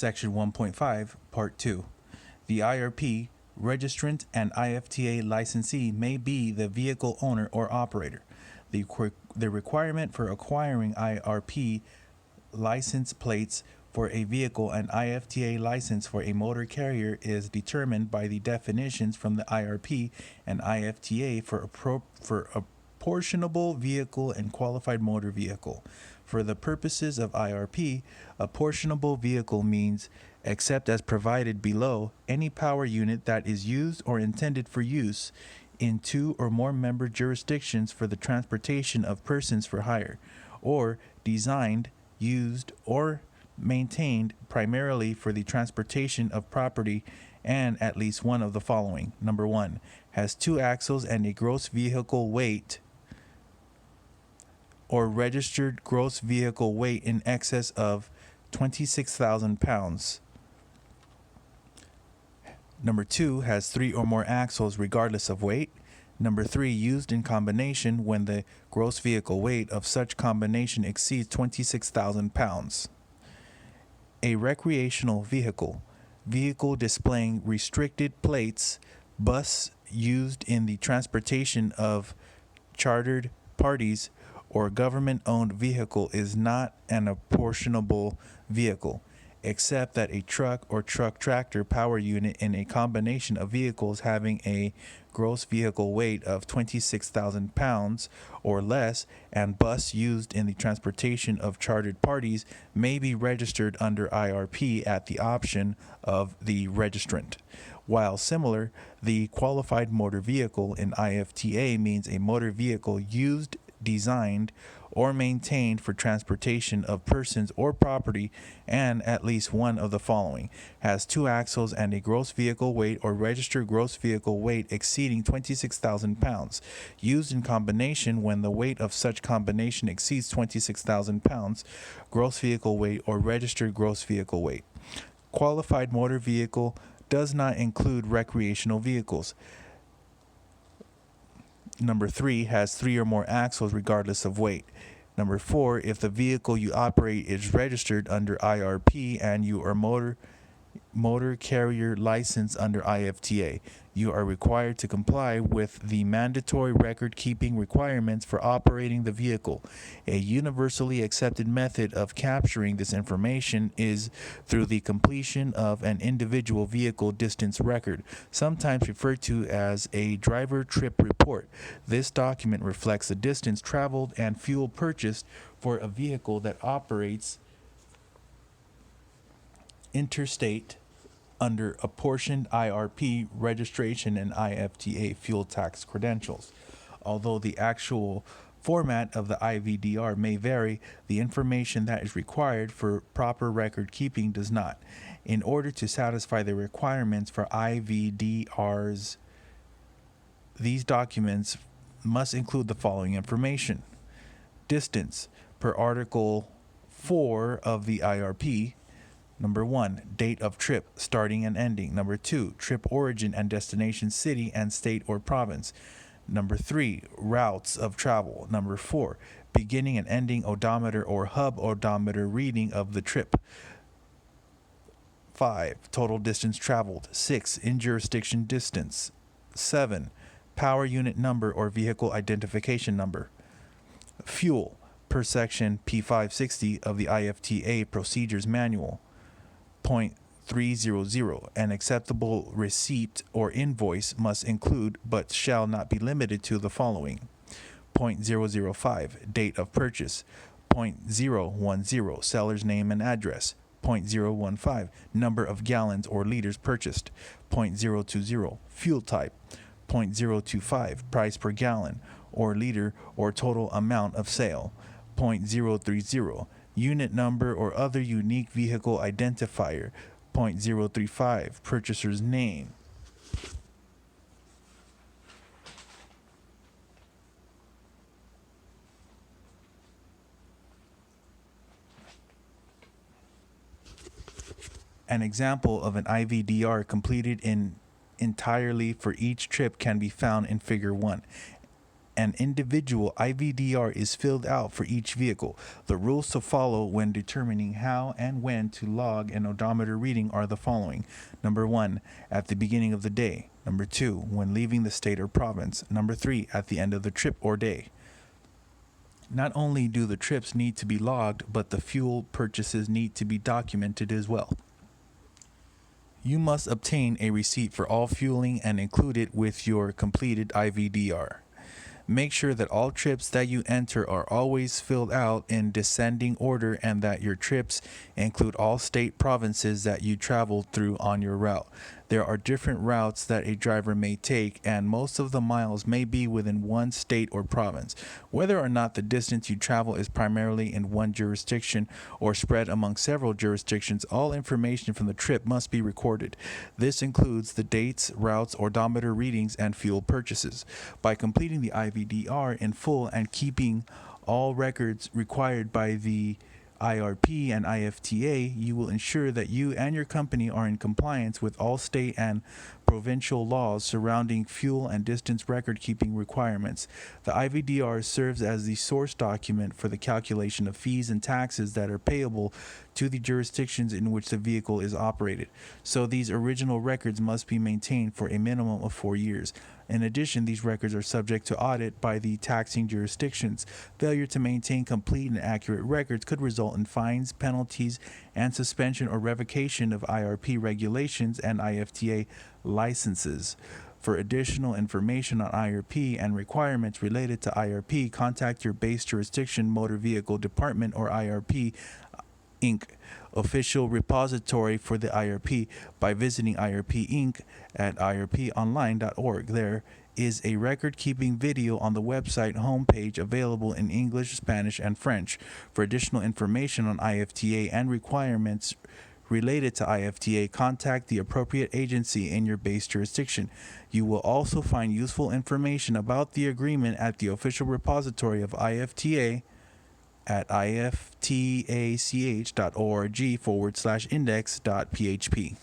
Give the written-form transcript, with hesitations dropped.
Section 1.5, Part 2. The IRP, registrant, and IFTA licensee may be the vehicle owner or operator. The requirement for acquiring IRP license plates for a vehicle and IFTA license for a motor carrier is determined by the definitions from the IRP and IFTA for apportionable vehicle and qualified motor vehicle. For the purposes of IRP, apportionable vehicle means, except as provided below, any power unit that is used or intended for use in two or more member jurisdictions for the transportation of persons for hire, or designed, used, or maintained primarily for the transportation of property, and at least one of the following. Number one, has two axles and a gross vehicle weight or registered gross vehicle weight in excess of 26,000 pounds. Number two, has three or more axles regardless of weight. Number three, used in combination when the gross vehicle weight of such combination exceeds 26,000 pounds. A recreational vehicle, vehicle displaying restricted plates, bus used in the transportation of chartered parties, or government-owned vehicle is not an apportionable vehicle, except that a truck or truck-tractor power unit in a combination of vehicles having a gross vehicle weight of 26,000 pounds or less and bus used in the transportation of chartered parties may be registered under IRP at the option of the registrant. While similar, the qualified motor vehicle in IFTA means a motor vehicle used, designed, or maintained for transportation of persons or property, and at least one of the following: has two axles and a gross vehicle weight or registered gross vehicle weight exceeding 26,000 pounds, used in combination when the weight of such combination exceeds 26,000 pounds, gross vehicle weight or registered gross vehicle weight. Qualified motor vehicle does not include recreational vehicles. Number three, has three or more axles regardless of weight. Number four, if the vehicle you operate is registered under IRP and you are motor carrier license under IFTA, you are required to comply with the mandatory record keeping requirements for operating the vehicle. A universally accepted method of capturing this information is through the completion of an individual vehicle distance record, sometimes referred to as a driver trip report. This document reflects the distance traveled and fuel purchased for a vehicle that operates interstate under apportioned IRP registration and IFTA fuel tax credentials. Although the actual format of the IVDR may vary, the information that is required for proper record keeping does not. In order to satisfy the requirements for IVDRs, these documents must include the following information: distance per Article 4 of the IRP. Number one, date of trip, starting and ending. Number two, trip origin and destination city and state or province. Number three, routes of travel. Number four, beginning and ending odometer or hub odometer reading of the trip. 5, total distance traveled. 6, in jurisdiction distance. 7, power unit number or vehicle identification number. Fuel, per section P560 of the IFTA Procedures Manual. Point 300, an acceptable receipt or invoice must include but shall not be limited to the following: 0.005, date of purchase. 0.010, seller's name and address. 0.015, number of gallons or liters purchased. 0.020, fuel type. 0.025, price per gallon or liter or total amount of sale. 0.030, unit number or other unique vehicle identifier. 0.035, purchaser's name. An example of an IVDR completed entirely for each trip can be found in Figure 1. An individual IVDR is filled out for each vehicle. The rules to follow when determining how and when to log an odometer reading are the following. Number 1, at the beginning of the day. Number 2, when leaving the state or province. Number 3, at the end of the trip or day. Not only do the trips need to be logged, but the fuel purchases need to be documented as well. You must obtain a receipt for all fueling and include it with your completed IVDR. Make sure that all trips that you enter are always filled out in descending order and that your trips include all state provinces that you traveled through on your route. There are different routes that a driver may take, and most of the miles may be within one state or province. Whether or not the distance you travel is primarily in one jurisdiction or spread among several jurisdictions, all information from the trip must be recorded. This includes the dates, routes, odometer readings, and fuel purchases. By completing the IVDR in full and keeping all records required by the IRP and IFTA, you will ensure that you and your company are in compliance with all state and provincial laws surrounding fuel and distance record keeping requirements. The IVDR serves as the source document for the calculation of fees and taxes that are payable to the jurisdictions in which the vehicle is operated. So these original records must be maintained for a minimum of 4 years. In addition, these records are subject to audit by the taxing jurisdictions. Failure to maintain complete and accurate records could result in fines, penalties, and suspension or revocation of IRP regulations and IFTA licenses. For additional information on IRP and requirements related to IRP, contact your base jurisdiction motor vehicle department or IRP Inc. official repository for the IRP by visiting IRP Inc. at irponline.org. There is a record-keeping video on the website homepage available in English, Spanish, and French. For additional information on IFTA and requirements related to IFTA, contact the appropriate agency in your base jurisdiction. You will also find useful information about the agreement at the official repository of IFTA at iftach.org/index.php.